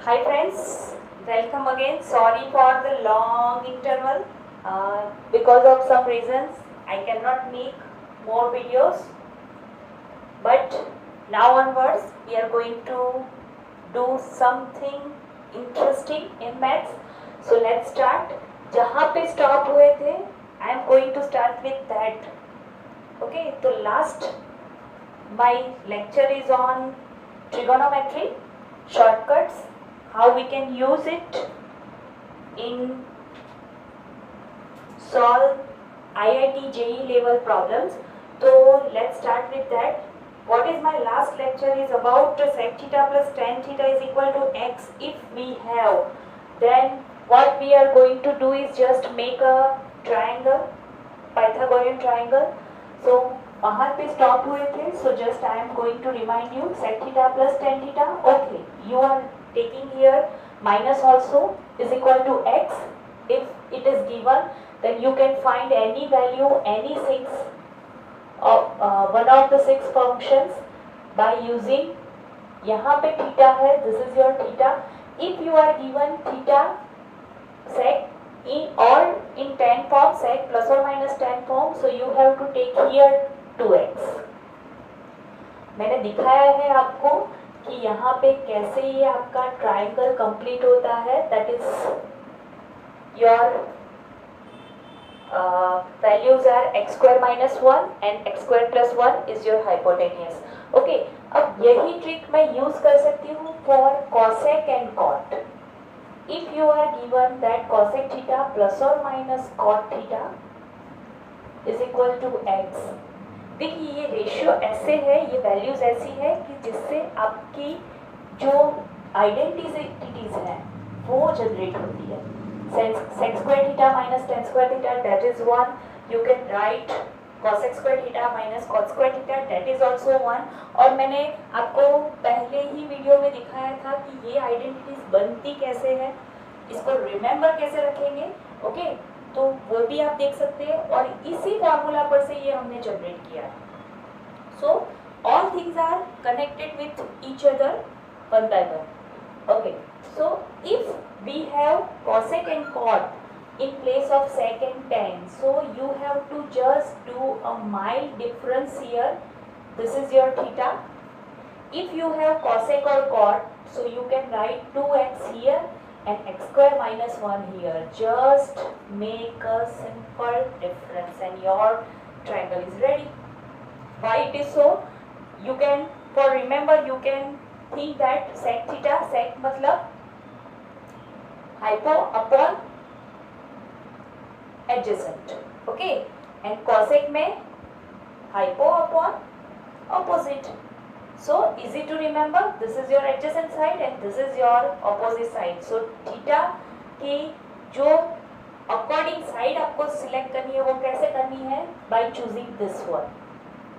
Hi friends, welcome again. Sorry for the long interval. Because of some reasons, I cannot make more videos. But now onwards, we are going to do something interesting in maths. So let's start. जहाँ पे stop हुए थे, I am going to start with that. Okay, so last my lecture is on trigonometry, shortcuts, how we can use it in solve IIT JEE level problems. So let's start with that. What is my last lecture is about sec theta plus tan theta is equal to x if we have. Then what we are going to do is just make a triangle, Pythagorean triangle. So वहाँ पे stop हुए थे. So just I am going to remind you sec theta plus tan theta. Okay, you are taking here minus also is equal to x. If it is given, then you can find any value, any one of the 6 functions by using यहाँ पे theta है, this is your theta. If you are given theta sec in tan form, sec plus or minus tan form, so you have to take here 2x. मैंने दिखाया है आपको कि यहाँ पे कैसे ये आपका ट्राइंगल कंप्लीट होता है. That is your values are x square minus 1 and x square plus 1 is your hypotenuse. Okay, अब यही ट्रिक मैं यूज कर सकती हूँ for cosec and cot. If you are given that cosec theta plus or minus cot theta is equal to x. देखिए ये ratio ऐसे है, ये वैल्यूज ऐसी है कि जिससे आपकी जो आइडेंटिटीज हैं वो जनरेट होती है. sec square theta minus tan square theta, that is 1. You can write cosec square theta minus cot square theta, that is also 1. और मैंने आपको पहले ही वीडियो में दिखाया था कि ये आइडेंटिटीज बनती कैसे है, इसको रिमेंबर कैसे रखेंगे. ओके, तो वो भी आप देख सकते हैं और इसी फॉर्मूला पर से ये हमने जनरेट किया है. So all things are connected with each other one by one. Okay, so if we have cosec and cot in place of sec and tan, so you have to just do a mild difference here. This is your theta. If you have cosec or cot, so you can write 2x here and x square minus 1 here. Just make a simple difference and your triangle is ready. Why it is so? You can, for remember, you can think that sec theta, sec मतलब hypo upon adjacent. Okay, and cosec में hypo upon opposite. So easy to remember. This is your adjacent side and this is your opposite side. So theta की जो according side आपको select करनी है वो कैसे करनी है? By choosing this one.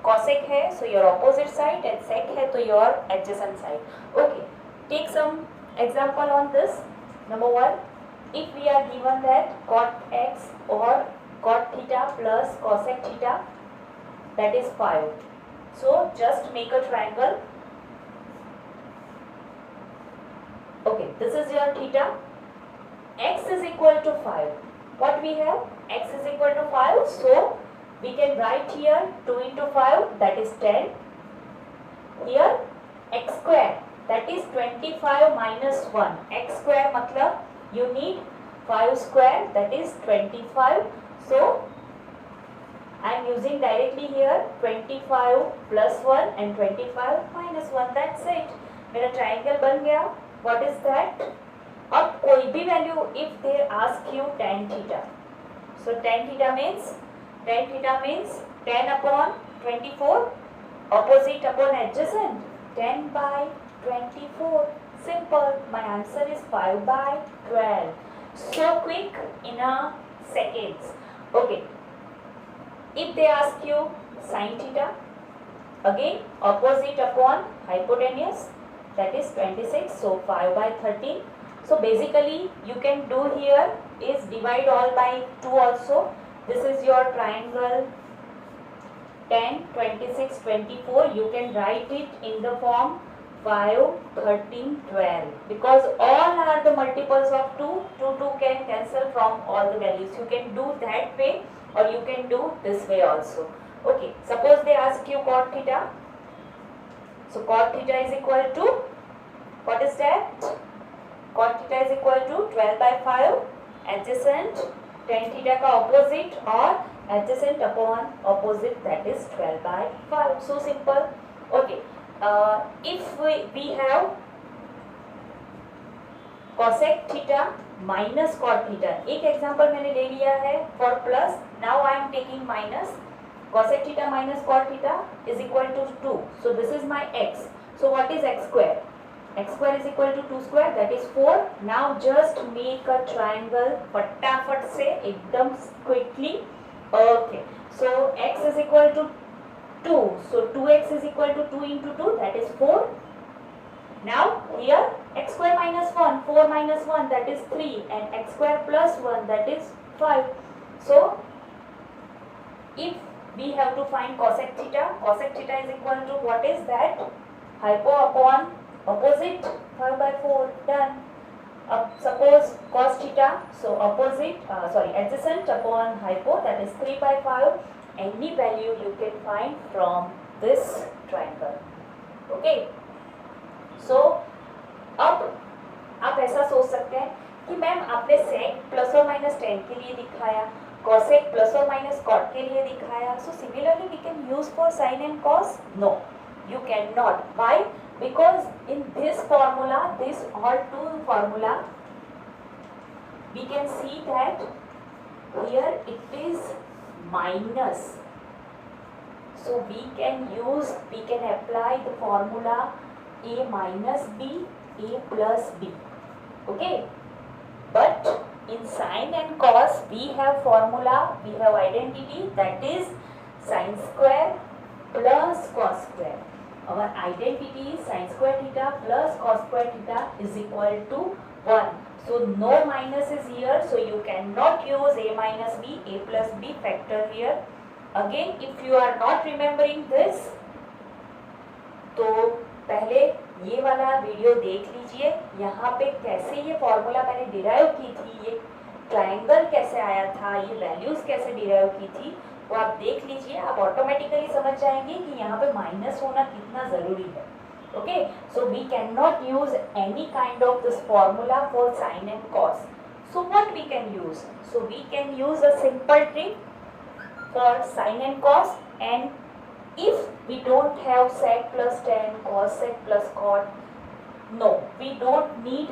Cosec है so your opposite side and sec है तो your adjacent side. Okay, take some example on this. Number 1, if we are given that cot x or cot theta plus cosec theta, that is 5. So just make a triangle. Okay, this is your theta. X is equal to 5. What we have? X is equal to 5. So we can write here 2 into 5, that is 10. Here x square, that is 25 minus 1. X square मतलब you need 5 square, that is 25. So I am using directly here 25 plus 1 and 25 minus 1. That's it. मेरा triangle बन गया. What is that? अब कोई भी value if they ask you tan theta. So tan theta means 10 upon 24, opposite upon adjacent. 10 by 24. Simple. My answer is 5 by 12. So quick in a seconds. Okay. If they ask you sin theta, again opposite upon hypotenuse, that is 26. So 5 by 13. So basically you can do here is divide all by 2 also. This is your triangle 10, 26, 24. You can write it in the form 5, 13, 12. Because all are the multiples of 2, 2 can cancel from all the values. You can do that way or you can do this way also. Okay, suppose they ask you cot theta. So cot theta is equal to, what is that? Cot theta is equal to 12 by 5 adjacent tan theta का opposite और adjacent upon opposite, that is 12 by 5. So simple. Okay. If we have cosec theta minus cot theta, एक example मैंने ले लिया है for plus, now I am taking minus. Cosec theta minus cot theta is equal to 2, so this is my x. So what is x square? X square is equal to 2 square, that is 4. Now just make a triangle फटाफट से, एकदम quickly. Okay, so x is equal to 2, so 2x is equal to 2 into 2, that is 4. Now here x square minus 1, 4 minus 1, that is 3, and x square plus 1, that is 5. So if we have to find cosec theta is equal to, what is that? Hypo upon opposite, 5 by 4, done. Suppose cos theta, so opposite, adjacent upon hypo, that is 3 by 5. Any value you can find from this triangle. Okay. So अब आप ऐसा सोच सकते हैं कि ma'am आपने sec plus और minus tan के लिए दिखाया, cosec प्लस और माइनस cot के लिए दिखाया. So similarly we can use for sin and cos. No, you cannot. Why? Because in this formula, this all two formula, we can see that here it is minus. So we can apply the formula a minus b, a plus b. Okay. But in sin and cos we have formula, we have identity, that is sin square plus cos square. Our identity is sin square theta plus cos square theta is equal to 1. So no minus is here, so you cannot use a minus b, a plus b factor here. Again, if you are not remembering this, तो पहले ये वाला video देख लीजिए. यहाँ पे कैसे ये फॉर्मूला मैंने डिराइव की थी, ये ट्रायंगल कैसे आया था, ये वैल्यूज कैसे डिराइव की थी, वो आप देख लीजिए. आप ऑटोमेटिकली समझ जाएंगे कि यहाँ पे माइनस होना कितना ज़रूरी है. Okay, so we cannot use any kind of this formula for sin and cos. So what we can use? So we can use a simple trick for sin and cos, and if we don't have sec plus tan, cos sec plus cot, no, we don't need,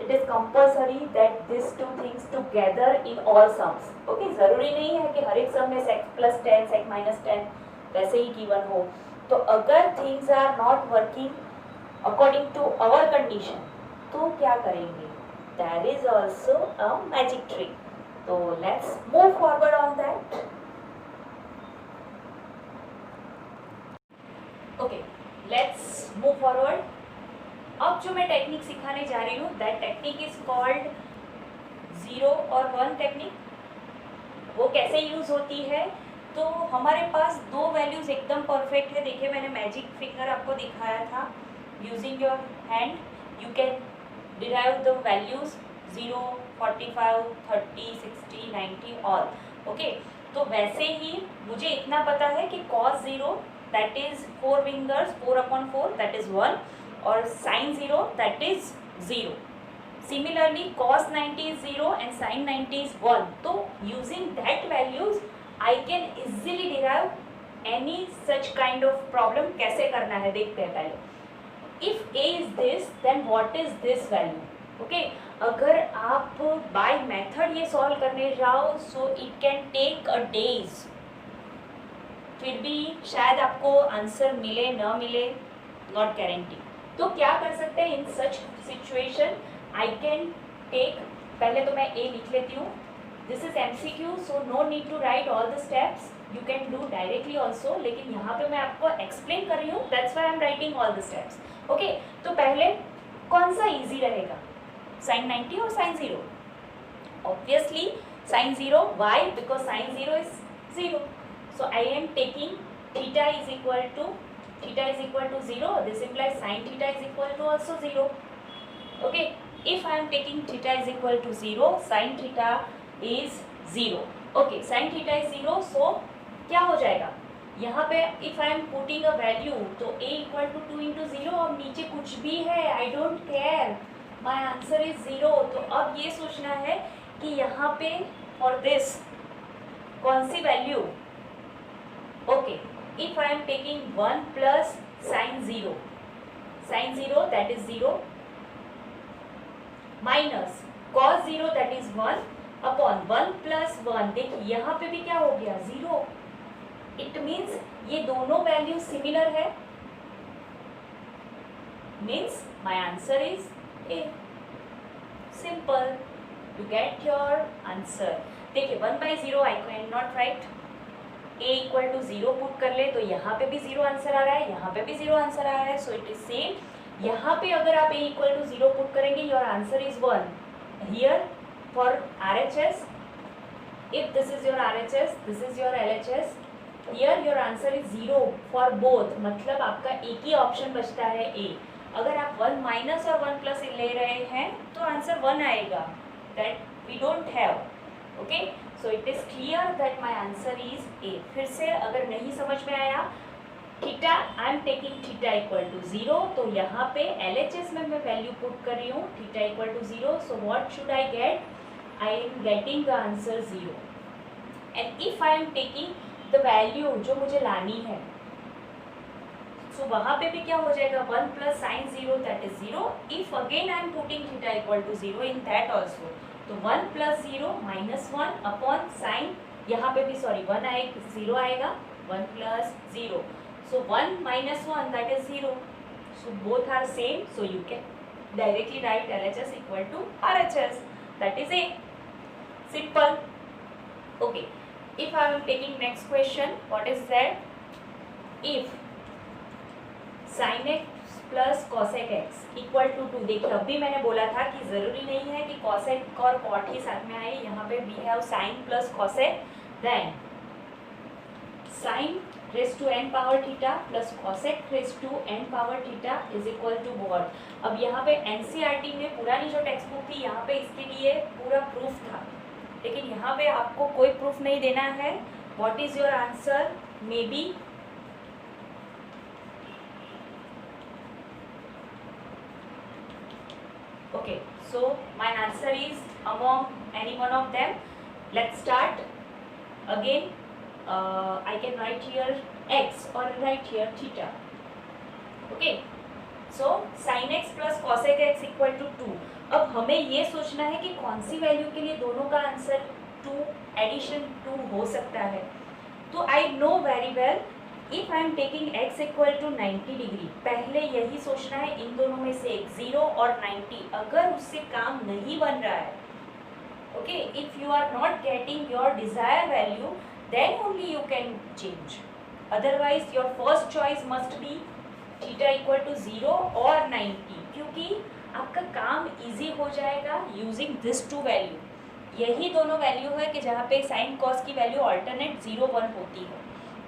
it is compulsory that these two things together in all sums. Okay, ज़रूरी नहीं है कि हर एक sum में sec plus tan, sec minus tan वैसे ही given हो. तो अगर things are not working according to our condition, तो क्या करेंगे? There is also a magic trick. So let's move forward on that. Okay, let's move forward. अब जो मैं टेक्निक सिखाने जा रही हूँ, that technique is called 0 और 1 टेक्निक. वो कैसे यूज होती है? तो हमारे पास दो वैल्यूज एकदम परफेक्ट है. देखिए मैंने मैजिक फिगर आपको दिखाया था. Using your hand you can derive the values 0, 45, 30, 60, 90 all. Okay, तो वैसे ही मुझे इतना पता है कि cos 0 that is 4 fingers, 4/4 that is 1, और sin 0 that is 0. Similarly cos 90 is 0 and sin 90 is 1. तो using that values I can easily derive any such kind of problem. कैसे करना है देखते हैं पहले. If a is this, then what is this value? Okay, अगर आप by method ये solve करने जाओ, so it can take a days. फिर भी शायद आपको आंसर मिले न मिले, not guarantee. तो क्या कर सकते हैं in such situation? I can take, पहले तो मैं a लिख लेती हूँ. This is MCQ, so no need to write all the steps. You can do directly also, लेकिन यहाँ पे मैं आपको explain कर रही हूँ. That's why I'm writing all the steps. Okay, तो पहले कौन सा easy रहेगा? Sin 90 और sin 0? Obviously sin 0. Why? Because sin 0 is 0. So I am taking theta is equal to theta is equal to 0, this implies sin theta is equal to also 0. Okay, if I am taking theta is equal to 0, sin theta is 0. Okay, sin theta is 0, so क्या हो जाएगा यहाँ पे if I am putting a value तो a equal to 2 into 0 और नीचे कुछ भी है I don't care, my answer is 0. तो अब ये सोचना है कि यहाँ पे for this कौन सी value. Okay, if I am taking 1 plus sin 0 that is 0 minus cos 0 that is 1 upon 1 plus 1. देखिए यहाँ पे भी क्या हो गया 0. इट मीन्स ये दोनों वैल्यू सिमिलर है, means my answer is a. Simple, you get your answer. देखिए 1/0 I can not write, a equal to 0 put कर ले तो यहाँ पे भी 0 आंसर आ रहा है, यहाँ पे भी 0 आंसर आ रहा है. सो इट इज सेम. यहाँ पे अगर आप a इक्वल टू 0 पुट करेंगे your answer is 1. Here for RHS, if this is your RHS, this is your LHS, here your answer is 0 for both. मतलब आपका एक ही ऑप्शन बचता है a. अगर आप 1 माइनस और 1 प्लस ले रहे हैं तो आंसर 1 आएगा. That we don't have. Okay, so it is clear that my answer is a. फिर से अगर नहीं समझ में आया, theta I am taking theta equal to 0, तो यहाँ पे LHS में मैं वैल्यू पुट कर रही हूँ theta equal to 0. So what should I get? I am getting the answer 0. And if I am taking the value जो मुझे लानी है, सो वहाँ पे भी क्या हो जाएगा 1 plus sine 0 that is 0. If again I am putting theta equal to 0 in that also, तो 1 प्लस 0 माइनस 1 अपॉन साइन, यहाँ पे भी सॉरी 1 आएगा 0 आएगा, 1 plus 0. So 1 minus 1 that is 0. So both are same. So you can directly write LHS equal to RHS. That is A. Simple. Okay. If I am taking next question, what is that? If sin x plus cosec x equal to 2. देखिए अभी मैंने बोला था कि ज़रूरी नहीं है कि cosec और cot ही साथ में आए. यहाँ पे we have sin plus cosec, then sin raised to n power theta plus cosec raised to n power theta is equal to what? अब यहाँ पे NCERT में पुरानी जो टेक्स्ट बुक थी यहाँ पे इसके लिए पूरा प्रूफ था, लेकिन यहाँ पे आपको कोई प्रूफ नहीं देना है. What is your answer? Maybe okay. So my answer is among any one of them. Let's start again. I can write here x or write here theta. Okay, so sin x plus cosec x equal to 2. अब हमें ये सोचना है कि कौन सी value के लिए दोनों का आंसर 2 एडिशन 2 हो सकता है. तो I know very well, if I am taking x equal to 90 degree, पहले यही सोचना है इन दोनों में से एक 0 और 90. अगर उससे काम नहीं बन रहा है, okay, if you are not getting your desire value, then only you can change. Otherwise your first choice must be theta equal to 0 or 90, क्योंकि आपका काम easy हो जाएगा using this two value. यही दोनों वैल्यू है कि जहाँ पे sin cos की वैल्यू alternate 0 1 होती है.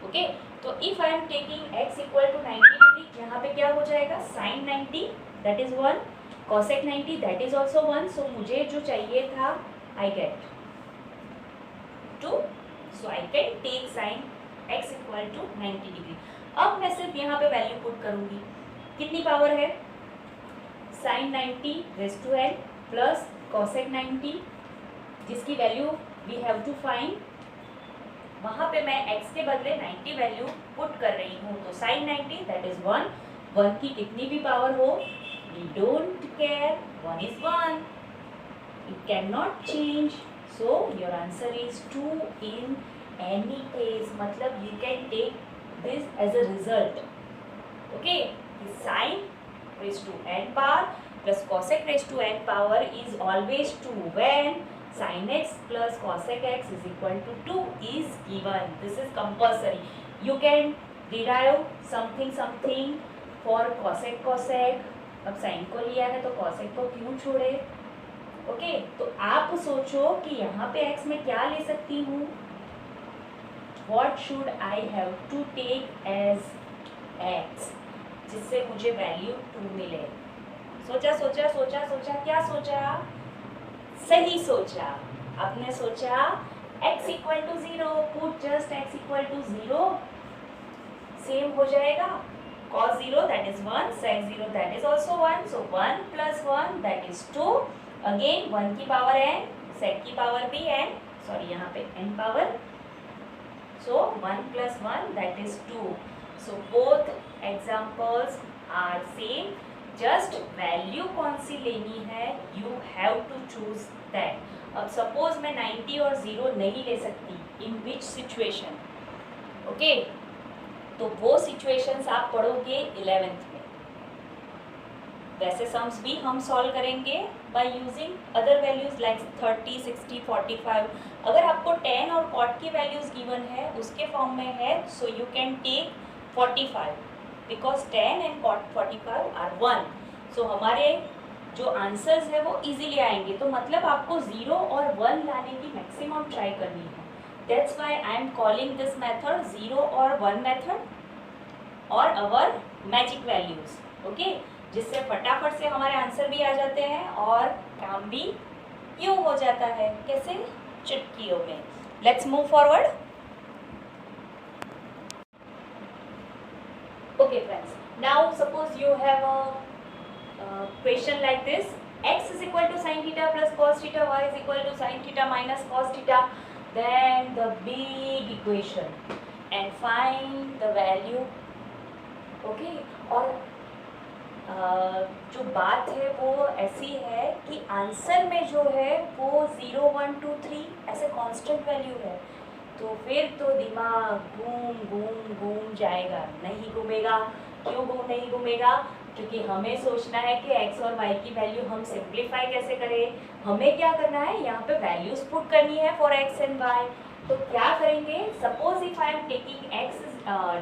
ओके, तो if I am taking x equal to 90 degree, यहाँ पे क्या हो जाएगा sin 90 that is 1, cosec 90 that is also 1. so मुझे जो चाहिए था I get 2. So I can take sin x equal to 90 degree. अब मैं सिर्फ यहाँ पे वैल्यू पुट करूँगी. कितनी पावर है? sin 90 raised to n plus cosec 90, जिसकी value we have to find. वहाँ पे मैं x के बदले 90 वैल्यू पुट कर रही हूँ. तो sin 90 that is 1. 1 की कितनी भी पावर हो, we don't care. 1 is 1. It cannot change. So your answer is 2 in any case. मतलब you can take this as a result. Okay, the sin raised to n power plus cosec raised to n power is always 2 when sin x plus cosec x is equal to 2 is given. This is compulsory. You can derive something for cosec. अब sin को लिया है तो cosec को क्यों छोड़े? Okay, तो आप सोचो कि यहाँ पे x में क्या ले सकती हूँ. What should I have to take as x, जिससे मुझे वैल्यू 2 मिले। सोचा सोचा सोचा सोचा, क्या सोचा? सही सोचा। आपने सोचा x equal to 0, put just x equal to 0, same हो जाएगा। cos 0 that is 1, sec 0 that is also 1, so 1 plus 1 that is 2, again 1 की पावर n, sec की पावर भी n, sorry यहाँ पे n power, so 1 plus 1 that is 2, so both examples are same, just value कौन सी लेनी है, you have to choose that। अब suppose मैं 90 और 0 नहीं ले सकती, in which situation, okay? तो वो सिचुएशंस आप पढ़ोगे 11th में। वैसे सम्स भी हम सॉल्व करेंगे by using other values like 30, 60, 45। अगर आपको tan और cot की वैल्यूज गिवन है, उसके फॉर्म में है, so you can take 45 because tan and cot 45 are 1। सो हमारे जो आंसर्स है वो इजीली आएंगे। तो मतलब आपको 0 और 1 लाने की मैक्सिमम ट्राई करनी है। That's why I am calling this method 0 और 1 method और our magic values, okay? जिससे फटाफट से हमारे आंसर भी आ जाते हैं और काम भी यूं हो जाता है, कैसे? चुटकियों में। Let's move forward. Okay friends, now suppose you have a question like this: x is equal to sin theta plus cos theta, y is equal to sin theta minus cos theta. Then the big equation and find the value, okay? और जो बात है वो ऐसी है कि answer में जो है वो 0, 1, 2, 3 ऐसे कांस्टेंट वैल्यू है, तो फिर तो दिमाग घूम घूम घूम जाएगा। नहीं घूमेगा, क्यों नहीं घूमेगा? क्योंकि हमें सोचना है कि x और y की वैल्यू हम सिंप्लीफाई कैसे करें। हमें क्या करना है, यहाँ पे वैल्यूज पुट करनी है फॉर x एंड y। तो क्या करेंगे? Suppose if I am taking x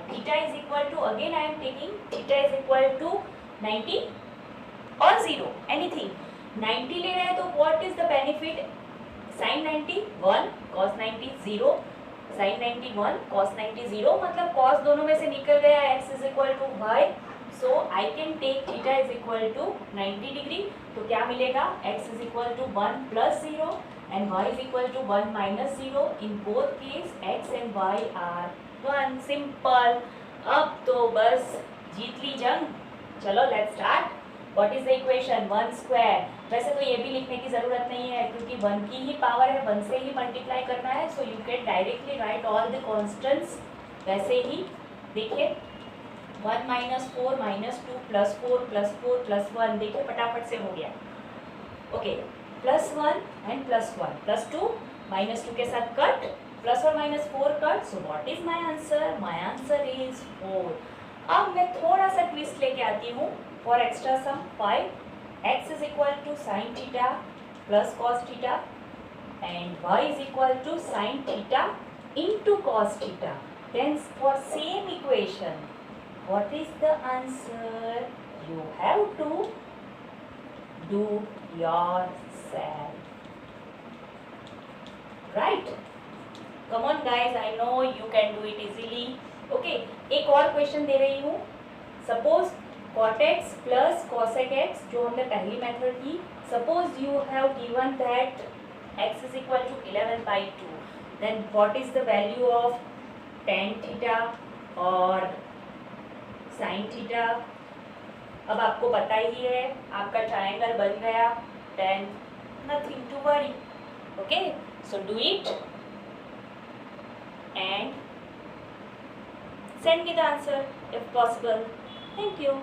theta is equal to, again I am taking theta is equal to 90 और 0, एनीथिंग। 90 ले रहे हैं तो what is the benefit? sin 90 1, cos 90 0, sin 90 1, cos 90 0, मतलब cos दोनों में से निकल गया, x is equal to y, so I can take theta is equal to 90 degree। तो क्या मिलेगा? x is equal to 1 plus 0 and y is equal to 1 minus 0। in both case x and y are 1, simple। अब तो बस जीत ली जंग। चलो let's start। what is the equation? 1 square। वैसे तो ये भी लिखने की ज़रूरत नहीं है क्योंकि 1 की ही पावर है, 1 से ही मल्टीप्लाई करना है, so you can directly write all the constants वैसे ही। देखिए 1 minus 4 minus 2 plus 4 plus 4 plus 1, देखिए फटाफट से हो गया। Okay, plus 1 and plus 1 plus 2 minus 2 के साथ कट, प्लस और minus 4 cut, so what is my answer? My answer is 4। अब मैं थोड़ा सा ट्विस्ट लेके आती हूँ for extra sum 5। x is equal to sine theta plus cos theta and y is equal to sine theta into cos theta. Then for same equation what is the answer? You have to do yourself, right? Come on guys, I know you can do it easily, okay? एक और question दे रही हूँ। Suppose cot x plus cosec x, जो हमने पहली method की, suppose you have given that x is equal to 11/2, then what is the value of tan theta और sine theta? अब आपको पता ही है, आपका ट्रायंगल बन गया, then nothing to worry, okay? So do it and send me the answer if possible. Thank you.